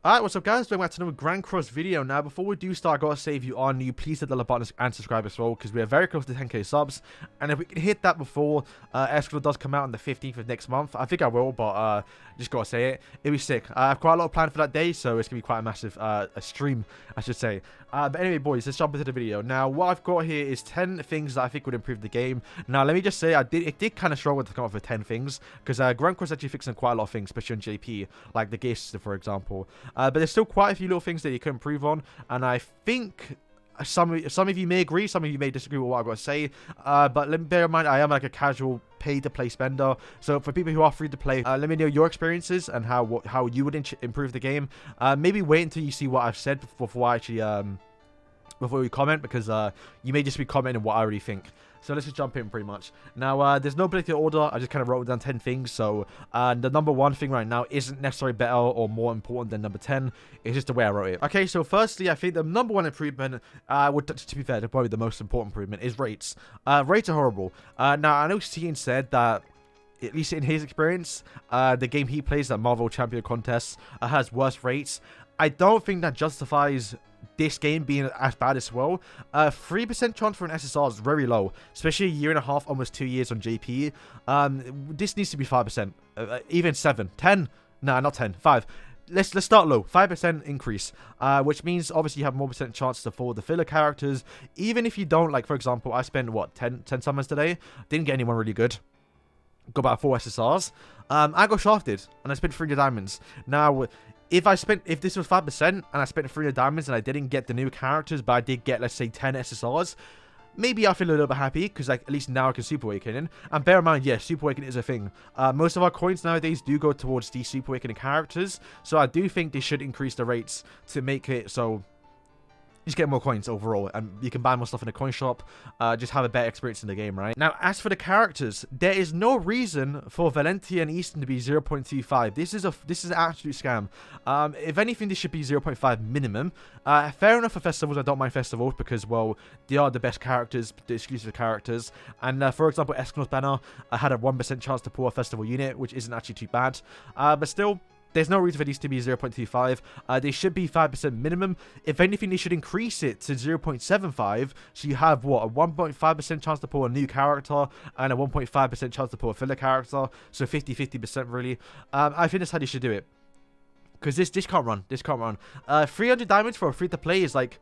Alright, what's up guys, welcome back to another Grand Cross video. Now before we do start, I gotta say if you are new, please hit the like button and subscribe as well, because we are very close to 10k subs, and if we can hit that before Escrow does come out on the 15th of next month, I think I will, but just gotta say it'll be sick. I have quite a lot of planned for that day, so it's gonna be quite a massive a stream, I should say. But anyway boys, let's jump into the video. Now what I've got here is 10 things that I think would improve the game. Now let me just say, it did kind of struggle to come up with 10 things, because Grand Cross actually fixing quite a lot of things, especially on JP, like the gear system for example. But there's still quite a few little things that you can improve on, and I think some of you may agree, some of you may disagree with what I've got to say, but let me bear in mind I am like a casual pay-to-play spender, so for people who are free to play, let me know your experiences and how you would improve the game. Maybe wait until you see what I've said before I actually before we comment, because you may just be commenting what I already think. So let's just jump in pretty much. Now, there's no particular order. I just kind of wrote down 10 things. So the number one thing right now isn't necessarily better or more important than number 10. It's just the way I wrote it. Okay, so firstly, I think the number one improvement, to be fair, probably the most important improvement, is rates. Rates are horrible. Now, I know Cian said that, at least in his experience, the game he plays, that Marvel Champion Contest, has worse rates. I don't think that justifies this game being as bad as well. 3% chance for an SSR is very low, especially a year and a half, almost 2 years on JP. This needs to be 5%, even 7, 10. Nah, not 10, 5. Let's start low. 5% increase, which means obviously you have more percent chance to follow the filler characters. Even if you don't, like for example, I spent what 10 summons today, didn't get anyone really good. Got about 4 SSRs. I got shafted and I spent 300 diamonds. Now, if this was 5% and I spent 300 diamonds and I didn't get the new characters, but I did get, let's say, 10 SSRs, maybe I feel a little bit happy, because like at least now I can Super Awakening. And bear in mind, yeah, Super Awakening is a thing. Most of our coins nowadays do go towards these Super Awakening characters, so I do think they should increase the rates to make it so you just get more coins overall, and you can buy more stuff in the coin shop, just have a better experience in the game, right? Now, as for the characters, there is no reason for Valentia and Eastern to be 0.25. This is an absolute scam. If anything, this should be 0.5 minimum. Fair enough for festivals, I don't mind festivals, because, well, they are the best characters, the exclusive characters. And, for example, Eskimo's Banner had a 1% chance to pull a festival unit, which isn't actually too bad. But still, there's no reason for these to be 0.25. They should be 5% minimum. If anything, they should increase it to 0.75. So you have, what, a 1.5% chance to pull a new character and a 1.5% chance to pull a filler character. So 50% really. I think that's how they should do it. Because this can't run. This can't run. 300 diamonds for a free-to-play is like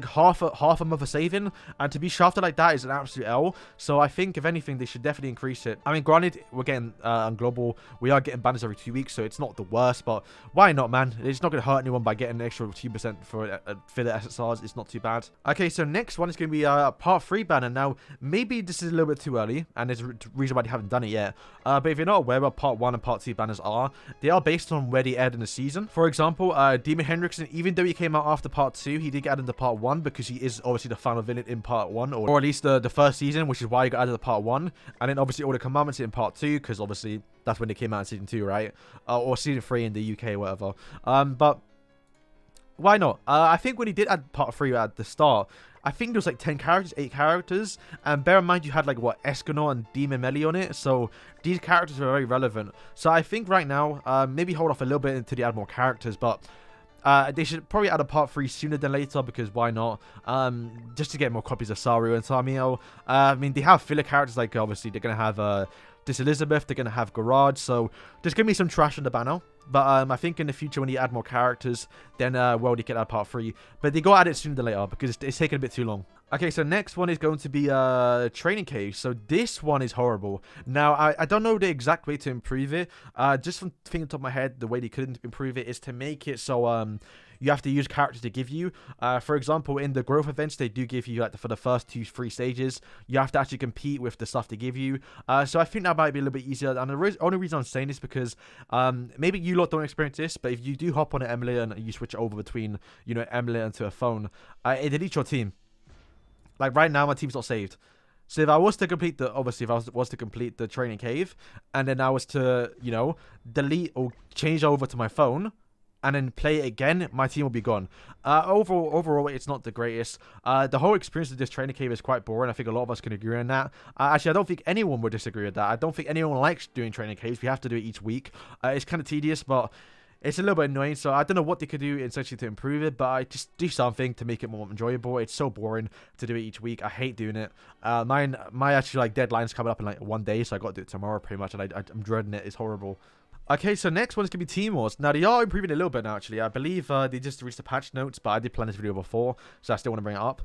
half a month of saving, and to be shafted like that is an absolute L. So I think if anything, they should definitely increase it. I mean, granted, we're getting on global, we are getting banners every 2 weeks, so it's not the worst, but why not, man? It's not going to hurt anyone by getting an extra 2% for filler SSRs. It's not too bad. Okay, so next one is going to be part 3 banner. Now maybe this is a little bit too early, and there's a reason why they haven't done it yet, but if you're not aware what part 1 and part 2 banners are, they are based on where they aired in the season. For example, Demon Hendrickson, even though he came out after part 2, he did get added into part 1, because he is obviously the final villain in part 1, or at least the first season, which is why he got added to part 1, and then obviously all the commandments in part 2, because obviously that's when they came out in season 2, right? Or season 3 in the UK or whatever. But why not? I think when he did add part 3 at the start, I think there was like 10 characters, 8 characters, and bear in mind you had like what, Escanor and Demon Melee on it, so these characters were very relevant. So I think right now, maybe hold off a little bit until they add more characters, but they should probably add a part 3 sooner than later, because why not? Just to get more copies of Saru and Tamio. I mean, they have filler characters, like obviously they're going to have this Elizabeth, they're going to have Garage, so there's going to be some trash in the banner. But I think in the future when you add more characters, then well, they get that part 3. But they got to add it sooner than later, because it's taking a bit too long. Okay, so next one is going to be Training Cave. So this one is horrible. Now, I don't know the exact way to improve it. Just from thinking on top of my head, the way they could improve it is to make it so you have to use characters to give you. For example, in the growth events, they do give you, like, for the first 2-3 stages, you have to actually compete with the stuff they give you. So I think that might be a little bit easier. And the only reason I'm saying this because maybe you lot don't experience this, but if you do hop on an emulator and you switch over between, you know, emulator to a phone, it deletes your team. Like right now, my team's not saved. So if I was to complete the, obviously, if I was to complete the training cave, and then I was to, you know, delete or change over to my phone, and then play it again, my team will be gone. Overall, it's not the greatest. The whole experience of this training cave is quite boring. I think a lot of us can agree on that. Actually, I don't think anyone would disagree with that. I don't think anyone likes doing training caves. We have to do it each week. It's kind of tedious, but it's a little bit annoying. So I don't know what they could do essentially to improve it, but I just do something to make it more enjoyable. It's so boring to do it each week. I hate doing it. My actually like deadline's coming up in like 1 day, so I got to do it tomorrow pretty much, and I'm dreading it. It's horrible. Okay, so next one is going to be Team Wars. Now, they are improving a little bit now, actually. I believe they just released the patch notes, but I did plan this video before, so I still want to bring it up.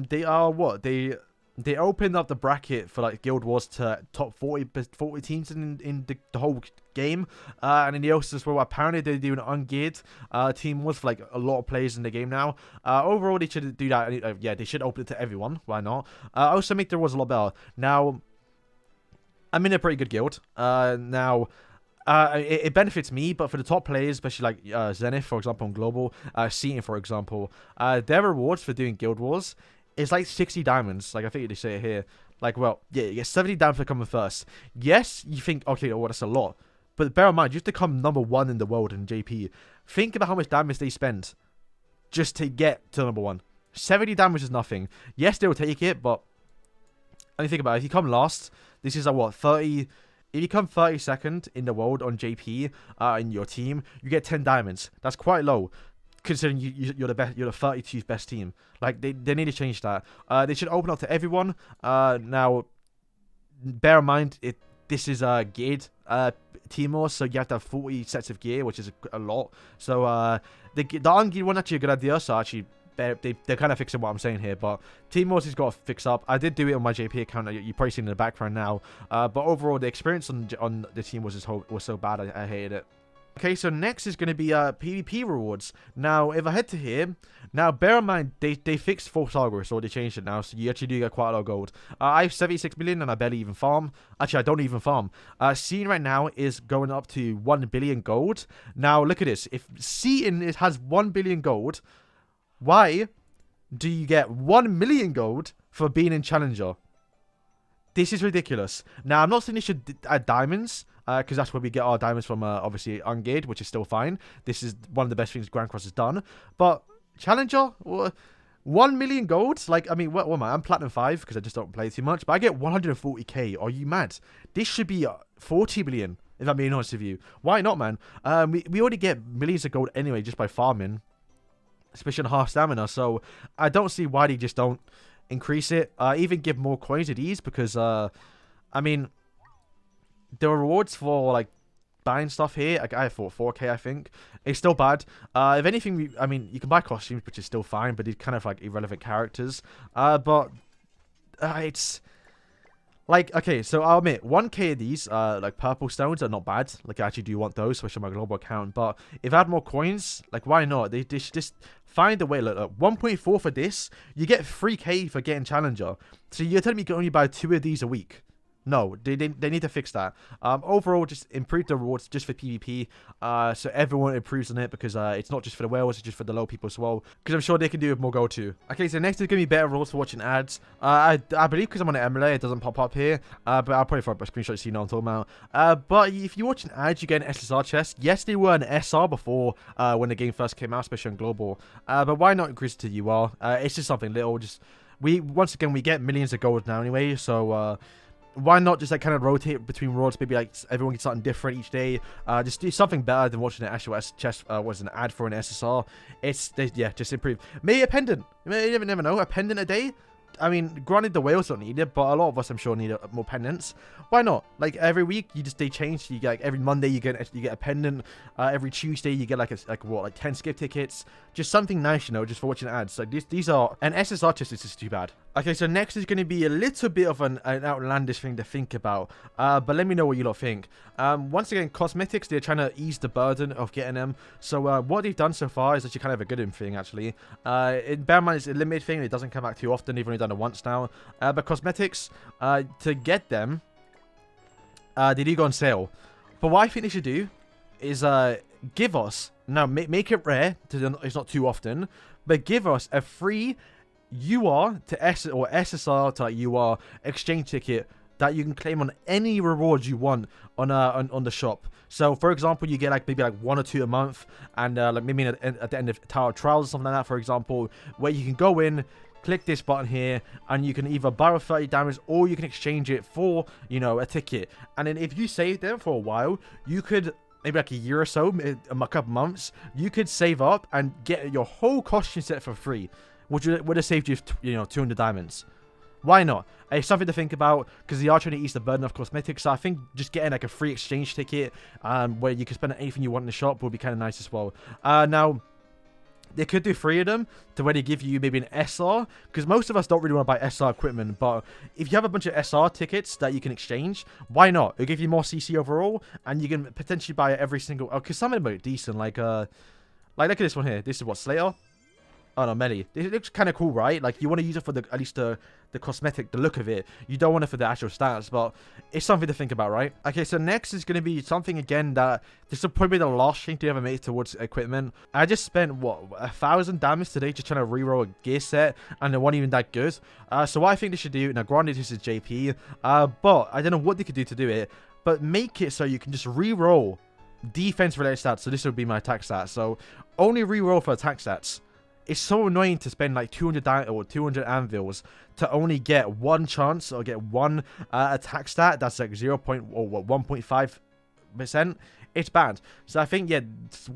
They are what? They opened up the bracket for like Guild Wars to top 40 teams in the whole game. And in the also as well, apparently they're doing ungeared Team Wars for like a lot of players in the game now. Overall, they should do that. Yeah, they should open it to everyone. Why not? Also make the rules a lot better. Now, I'm in a pretty good guild. It benefits me, but for the top players, especially like Zenith, for example, on Global, Seaton, for example, their rewards for doing Guild Wars is like 60 diamonds. Like, I think they say it here. Like, well, yeah, you get 70 diamonds for coming first. Yes, you think, okay, well, that's a lot. But bear in mind, you have to come #1 in the world in JP. Think about how much damage they spend just to get to #1. 70 damage is nothing. Yes, they will take it, but I mean, think about it. If you come last, this is like, what, 30... If you come 32nd in the world on JP in your team, you get 10 diamonds. That's quite low, considering you're the best. You're the 32th best team. Like they need to change that. They should open up to everyone. Now, bear in mind this is geared team wars, so you have to have 40 sets of gear, which is a lot. So the ungeared one actually a good idea. So actually. They're kind of fixing what I'm saying here, but Team Wars has got to fix up. I did do it on my JP account. You're probably seeing in the background now. But overall, the experience on the Team Wars was so bad. I hated it. Okay, so next is going to be PvP rewards. Now, if I head to here, now bear in mind they fixed False Argos, so they changed it now, so you actually do get quite a lot of gold. I have 76 million and I barely even farm. Actually, I don't even farm. Seaton right now is going up to 1 billion gold. Now, look at this. If Seaton has 1 billion gold, why do you get 1 million gold for being in Challenger? This is ridiculous. Now, I'm not saying they should add diamonds, because that's where we get our diamonds from, obviously, ungeared, which is still fine. This is one of the best things Grand Cross has done. But Challenger, 1 million gold? Like, I mean, what am I? I'm Platinum 5, because I just don't play too much. But I get 140k. Are you mad? This should be 40 million, if I'm being honest with you. Why not, man? We already get millions of gold anyway just by farming. Especially on half stamina, so I don't see why they just don't increase it. Even give more coins at ease, because I mean, the rewards for like buying stuff here, like I thought 4k, I think it's still bad. If anything, I mean, you can buy costumes, which is still fine, but they're kind of like irrelevant characters. But it's like, okay, so I'll admit 1k of these like purple stones are not bad. Like, I actually do want those, especially on my global account. But if I had more coins, like, why not? They should just find a way. Look, 1.4 for this, you get 3k for getting Challenger. So you're telling me you can only buy 2 of these a week? No, they need to fix that. Overall, just improve the rewards just for PvP, so everyone improves on it, because it's not just for the whales, it's just for the low people as well, because I'm sure they can do with more go too. Okay, so next is going to be better rules for watching ads. I believe because I'm on an emulator, it doesn't pop up here, but I'll probably throw up a screenshot so you know what I'm talking about. But if you watch an ad, you get an SSR chest. Yes, they were an SR before when the game first came out, especially on Global, but why not increase it to UR? It's just something little. Once again, we get millions of gold now anyway, so why not just like kind of rotate between rewards? Maybe like everyone gets something different each day. Just do something better than watching an actual chest was an ad for an SSR. Yeah, just improve. Maybe a pendant. You never know. A pendant a day. I mean, granted, the whales don't need it, but a lot of us, I'm sure, need more pendants. Why not? Like every week, they change. You get like every Monday, you get a pendant. Every Tuesday, you get like 10 skip tickets. Just something nice, you know, just for watching ads. Like these are an SSR chest is just too bad. Okay, so next is going to be a little bit of an outlandish thing to think about. But let me know what you lot think. Once again, cosmetics, they're trying to ease the burden of getting them. So what they've done so far is actually kind of a good thing, actually. Bear in mind, it's a limited thing. It doesn't come back too often. They've only done it once now. But cosmetics, to get them, they do go on sale. But what I think they should do is give us, now make it rare, it's not too often, but give us a free UR to SSR to UR exchange ticket that you can claim on any rewards you want on the shop. So for example, you get like maybe like 1 or 2 a month, and like maybe at the end of Tower Trials or something like that, for example, where you can go in, click this button here, and you can either borrow 30 damage, or you can exchange it for, you know, a ticket. And then if you save them for a while, you could, maybe like a year or so, a couple months, you could save up and get your whole costume set for free, which would have saved you, you know, 200 diamonds. Why not? It's something to think about, because they are trying to ease the burden of cosmetics. So I think just getting like a free exchange ticket, where you can spend anything you want in the shop, would be kind of nice as well. Now, they could do 3 of them to where they give you maybe an SR, because most of us don't really want to buy SR equipment. But if you have a bunch of SR tickets that you can exchange, why not? It'll give you more CC overall, and you can potentially buy every single. Oh, because some of them are decent. Like look at this one here. This is what, Slayer? Oh no, Melly. It looks kind of cool, right? Like, you want to use it for at least the cosmetic, the look of it. You don't want it for the actual stats, but it's something to think about, right? Okay, so next is going to be something again that this will probably be the last thing to ever make towards equipment. I just spent what, 1,000 damage today just trying to reroll a gear set, and it wasn't even that good. So what I think they should do now, granted this is JP, but I don't know what they could do to do it, but make it so you can just reroll defense related stats. So this would be my attack stats. So only reroll for attack stats. It's so annoying to spend like 200 or 200 anvils to only get one chance or get one attack stat that's like 1.5%. It's bad. So I think, yeah,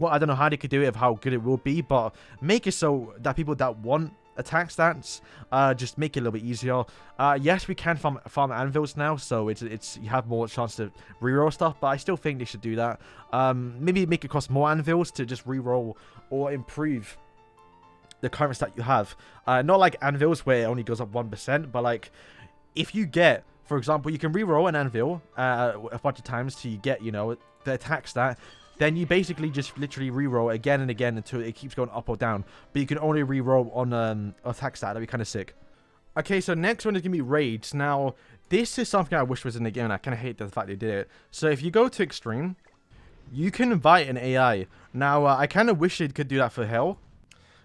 I don't know how they could do it, of how good it will be, but make it so that people that want attack stats, just make it a little bit easier. Yes, we can farm anvils now, so it's you have more chance to reroll stuff, but I still think they should do that. Maybe make it cost more anvils to just reroll or improve the current stat you have. Not like anvils where it only goes up 1%, but like if you get, for example, you can reroll an anvil a bunch of times till you get, you know, the attack stat. Then you basically just literally reroll again and again until it keeps going up or down. But you can only reroll on attack stat. That'd be kind of sick. Okay, so next one is gonna be raids. Now, this is something I wish was in the game, and I kind of hate the fact they did it. So if you go to extreme, you can invite an AI. Now, I kind of wish it could do that for hell.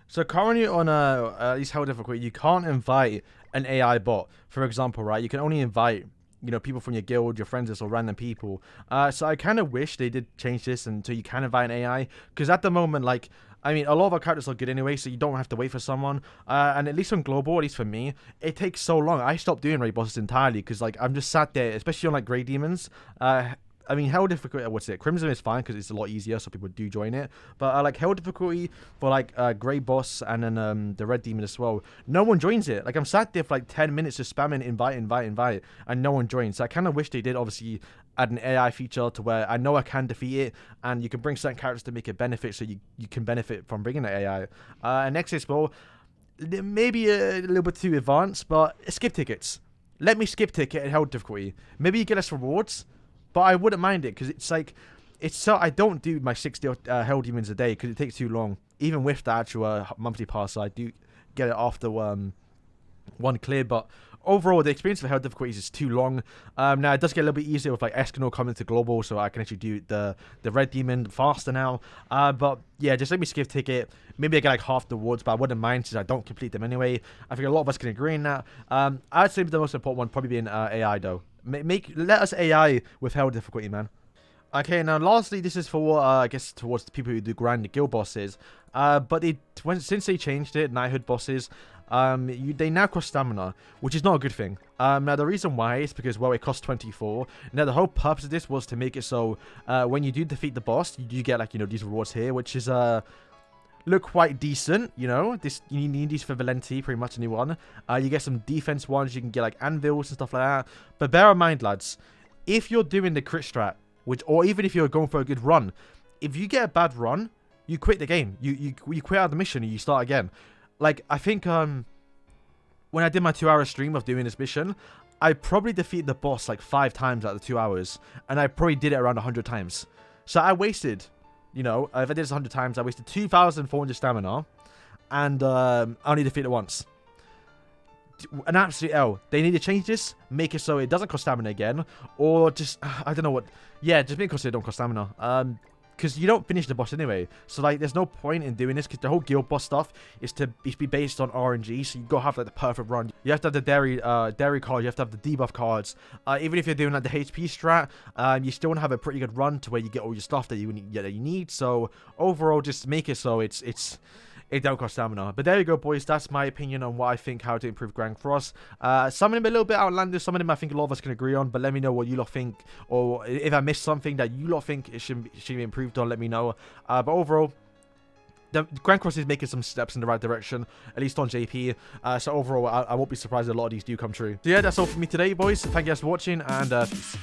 So currently on at least hell difficulty, you can't invite an AI bot, for example, right? You can only invite, you know, people from your guild, your friends, or random people. So I kind of wish they did change this until you can invite an AI, because at the moment, like, I mean, a lot of our characters are good anyway, so you don't have to wait for someone. And at least on global, at least for me, it takes so long. I stopped doing raid bosses entirely because, like, I'm just sat there, especially on like grey demons. I mean, hell difficulty, what's it? Crimson is fine because it's a lot easier, so people do join it. But like hell difficulty for like grey boss and then the red demon as well, no one joins it. Like, I'm sat there for like 10 minutes just spamming invite, and no one joins. So I kind of wish they did obviously add an AI feature to where I know I can defeat it, and you can bring certain characters to make it benefit, so you can benefit from bringing the AI. And next is, well, maybe a little bit too advanced, but skip tickets. Let me skip ticket at hell difficulty. Maybe you get us rewards. But I wouldn't mind it, because it's like, it's so, I don't do my 60 hell demons a day because it takes too long. Even with the actual monthly pass, I do get it after one clear. But overall, the experience for hell difficulties is too long. Now it does get a little bit easier with like Escanor coming to global, so I can actually do the red demon faster now. But yeah, just let me skip ticket. Maybe I get like half the rewards, but I wouldn't mind since I don't complete them anyway. I think a lot of us can agree on that. I'd say the most important one probably being AI though. Let us AI with hell difficulty, man. Okay, now lastly, this is for I guess towards the people who do grind guild bosses. But since they changed it, knighthood bosses, they now cost stamina, which is not a good thing. Now the reason why is because, well, it costs 24. Now the whole purpose of this was to make it so when you do defeat the boss, you do get like, you know, these rewards here, which is look quite decent, you know. You need these for Valenti, pretty much anyone. You get some defense ones, you can get like anvils and stuff like that. But bear in mind, lads, if you're doing the crit strat, or even if you're going for a good run, if you get a bad run, you quit the game. You quit out of the mission and you start again. Like, I think when I did my 2-hour stream of doing this mission, I probably defeated the boss like 5 times out of the 2 hours, and I probably did it around 100 times. So I wasted, you know, if I did this 100 times, I wasted 2,400 stamina, and I only defeated it once. An absolute L. They need to change this, make it so it doesn't cost stamina again, or just, I don't know what. Yeah, just make it so it don't cost stamina. because you don't finish the boss anyway. So like, there's no point in doing this, because the whole guild boss stuff is to be based on RNG. So you gotta have like the perfect run. You have to have the dairy cards. You have to have the debuff cards. Even if you're doing like the HP strat, you still want to have a pretty good run to where you get all your stuff that you need. So overall, just make it so it don't cost stamina. But there you go, boys. That's my opinion on what I think how to improve Grand Cross. Some of them a little bit outlandish. Some of them I think a lot of us can agree on. But let me know what you lot think, or if I missed something that you lot think it should be improved on. Let me know. But overall, the Grand Cross is making some steps in the right direction, at least on JP. So overall, I won't be surprised if a lot of these do come true. So yeah, that's all for me today, boys. Thank you guys for watching, and peace.